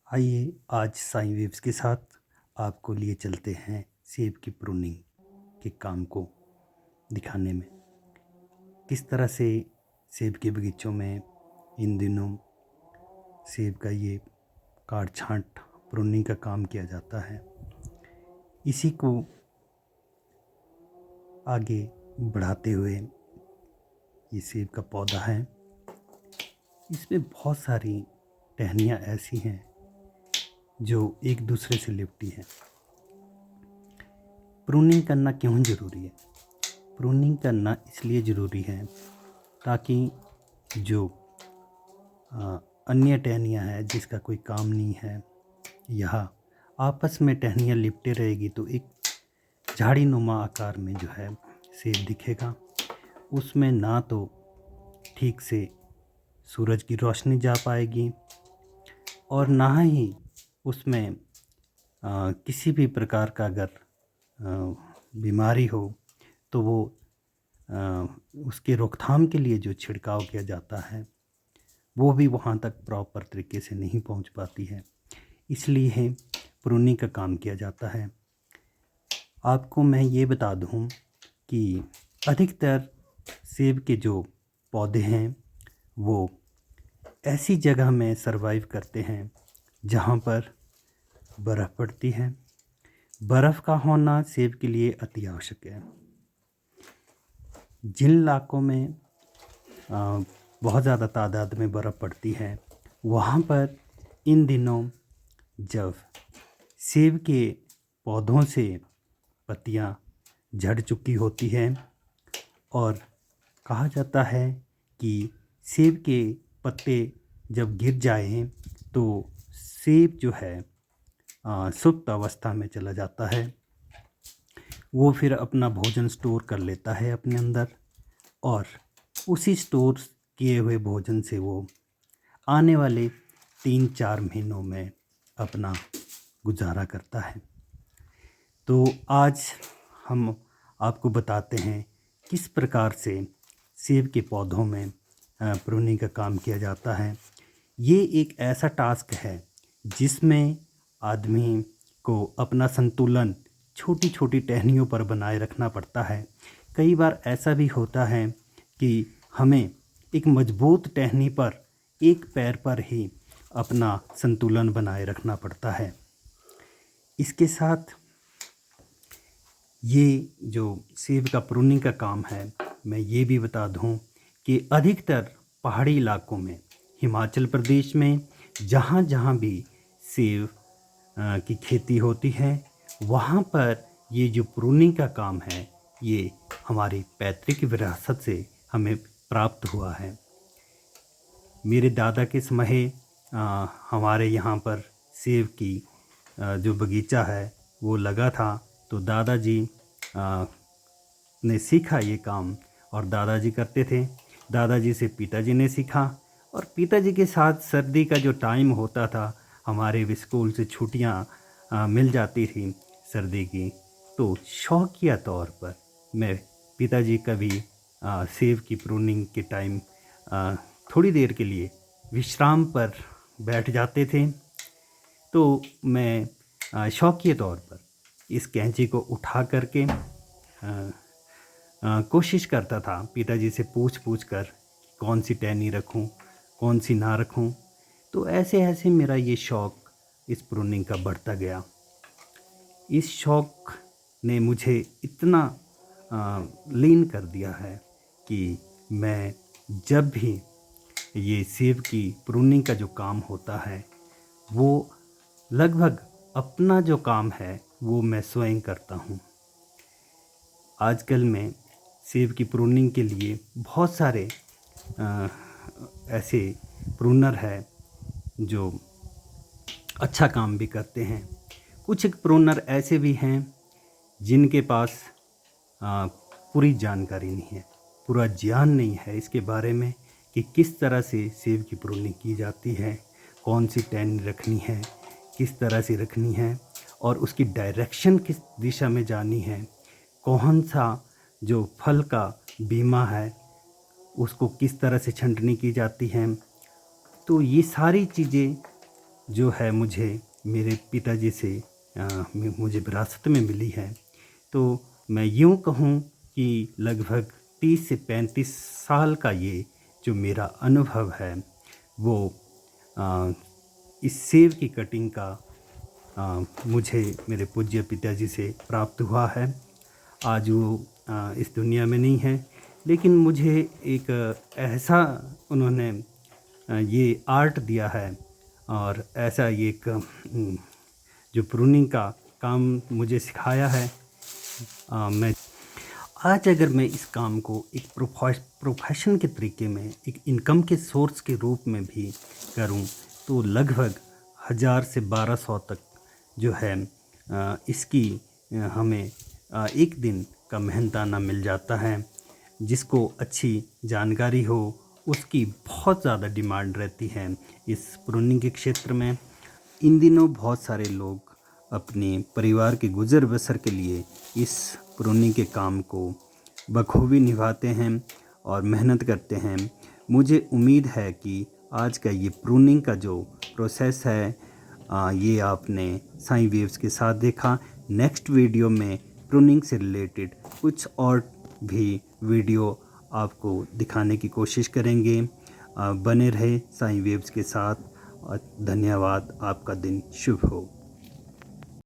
आइए आज साई वेव्स के साथ आपको लिए चलते हैं सेब की प्रूनिंग के काम को दिखाने में। किस तरह से सेब के बगीचों में इन दिनों सेब का ये काट छांट प्रूनिंग का काम किया जाता है। इसी को आगे बढ़ाते हुए ये सेब का पौधा है। इसमें बहुत सारी टहनियाँ ऐसी हैं जो एक दूसरे से लिपटी हैं। प्रूनिंग करना क्यों ज़रूरी है? प्रूनिंग करना इसलिए ज़रूरी है ताकि जो अन्य टहनियाँ हैं जिसका कोई काम नहीं है, यह आपस में टहनियाँ लिपटे रहेगी तो एक झाड़ी नुमा आकार में जो है सेब दिखेगा। उसमें ना तो ठीक से सूरज की रोशनी जा पाएगी और ना ही उसमें किसी भी प्रकार का अगर बीमारी हो तो वो उसके रोकथाम के लिए जो छिड़काव किया जाता है वो भी वहाँ तक प्रॉपर तरीके से नहीं पहुँच पाती है। इसलिए प्रूनिंग का काम किया जाता है। आपको मैं ये बता दूँ कि अधिकतर सेब के जो पौधे हैं वो ऐसी जगह में सरवाइव करते हैं जहाँ पर बर्फ़ पड़ती है। बर्फ़ का होना सेब के लिए अति आवश्यक है। जिन इलाकों में बहुत ज़्यादा तादाद में बर्फ़ पड़ती है वहाँ पर इन दिनों जब सेब के पौधों से पत्तियाँ झड़ चुकी होती हैं और कहा जाता है कि सेब के पत्ते जब गिर जाएं तो सेब जो है सुप्त अवस्था में चला जाता है। वो फिर अपना भोजन स्टोर कर लेता है अपने अंदर और उसी स्टोर किए हुए भोजन से वो आने वाले 3-4 महीनों में अपना गुजारा करता है। तो आज हम आपको बताते हैं किस प्रकार से सेब के पौधों में प्रूनिंग का काम किया जाता है। ये एक ऐसा टास्क है जिसमें आदमी को अपना संतुलन छोटी छोटी टहनियों पर बनाए रखना पड़ता है। कई बार ऐसा भी होता है कि हमें एक मजबूत टहनी पर एक पैर पर ही अपना संतुलन बनाए रखना पड़ता है। इसके साथ ये जो सेब का प्रूनिंग का काम है, मैं ये भी बता दूं कि अधिकतर पहाड़ी इलाकों में हिमाचल प्रदेश में जहाँ जहाँ भी सेब की खेती होती है वहाँ पर ये जो प्रूनिंग का काम है ये हमारी पैतृक विरासत से हमें प्राप्त हुआ है। मेरे दादा के समय हमारे यहाँ पर सेब की जो बगीचा है वो लगा था तो दादाजी ने सीखा ये काम और दादाजी करते थे। दादाजी से पिताजी ने सीखा और पिताजी के साथ सर्दी का जो टाइम होता था, हमारे भी स्कूल से छुट्टियाँ मिल जाती थी सर्दी की, तो शौकिया तौर पर मैं पिताजी कभी सेब की प्रूनिंग के टाइम थोड़ी देर के लिए विश्राम पर बैठ जाते थे तो मैं शौकिया तौर पर इस कैंची को उठा करके कोशिश करता था पिताजी से पूछ कर कौन सी टहनी रखूं, कौन सी ना रखूं। तो ऐसे ऐसे मेरा ये शौक़ इस प्रूनिंग का बढ़ता गया। इस शौक़ ने मुझे इतना लीन कर दिया है कि मैं जब भी ये सेब की प्रूनिंग का जो काम होता है वो लगभग अपना जो काम है वो मैं स्वयं करता हूँ। आजकल मैं सेब की प्रूनिंग के लिए बहुत सारे ऐसे प्रूनर है जो अच्छा काम भी करते हैं। कुछ प्रूनर ऐसे भी हैं जिनके पास पूरी जानकारी नहीं है, पूरा ज्ञान नहीं है इसके बारे में कि किस तरह से सेब की प्रूनिंग की जाती है, कौन सी टहनी रखनी है, किस तरह से रखनी है और उसकी डायरेक्शन किस दिशा में जानी है, कौन सा जो फल का बीमा है उसको किस तरह से छंटनी की जाती है। तो ये सारी चीज़ें जो है मुझे मेरे पिताजी से मुझे विरासत में मिली है। तो मैं यूँ कहूँ कि लगभग 30 से 35 साल का ये जो मेरा अनुभव है वो इस सेब की कटिंग का मुझे मेरे पूज्य पिताजी से प्राप्त हुआ है। आज वो इस दुनिया में नहीं है, लेकिन मुझे एक ऐसा उन्होंने ये आर्ट दिया है और ऐसा ये एक जो प्रूनिंग का काम मुझे सिखाया है। मैं आज अगर मैं इस काम को एक प्रोफेशन के तरीके में, एक इनकम के सोर्स के रूप में भी करूं, तो लगभग 1000 से 1200 तक जो है इसकी हमें एक दिन का मेहनताना मिल जाता है। जिसको अच्छी जानकारी हो उसकी बहुत ज़्यादा डिमांड रहती है इस प्रूनिंग के क्षेत्र में। इन दिनों बहुत सारे लोग अपने परिवार के गुजर बसर के लिए इस प्रूनिंग के काम को बखूबी निभाते हैं और मेहनत करते हैं। मुझे उम्मीद है कि आज का ये प्रूनिंग का जो प्रोसेस है ये आपने साईं वेव्स के साथ देखा। नेक्स्ट वीडियो में प्रूनिंग से रिलेटेड कुछ और भी वीडियो आपको दिखाने की कोशिश करेंगे। बने रहे साईं वेव्स के साथ। धन्यवाद। आपका दिन शुभ हो।